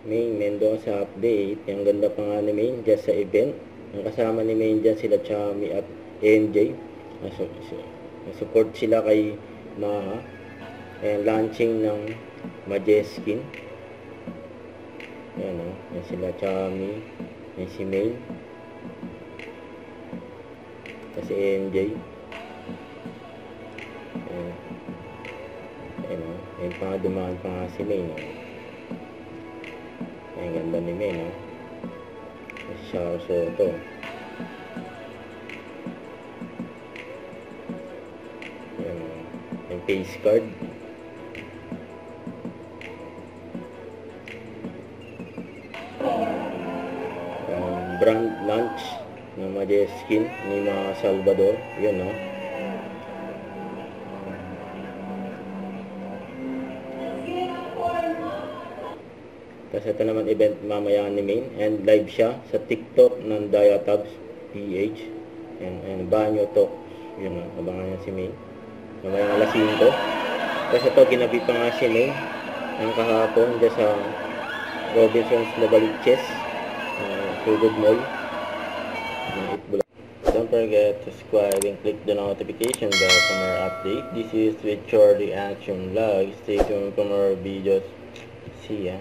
Main Mendoza update. Ang ganda pa nga ni Main dyan sa event. Ang kasama ni Main dyan sila Chami at MJ. Support sila kay Maha. Ayan, launching ng Majeskin. Ayan o. Ayan sila Chami. Ayan si Main. Kasi MJ. Ayan. Ayan o. Ayan pa nga dumaan pa nga si Main o. Ayan, ganda ni Main o. Siya Soto. Ayan o. Ayan face card. Brand launch ng Majeskin ni mga Salvador. Yun o. Tapos ito naman event mamaya ni Main. And live siya sa TikTok ng Diatabs PH. And Banyo Talk. Yun o. Abangan niya si Main. Mamaya alas 5. Tapos ito ginabi pa nga si Main ang kahapon dyan sa Robinson's Novaliches. Sugod Mall. Don't forget to subscribe and click the notification bell for more update. This is with Chordy Action Vlog. Stay tuned for more videos. See ya.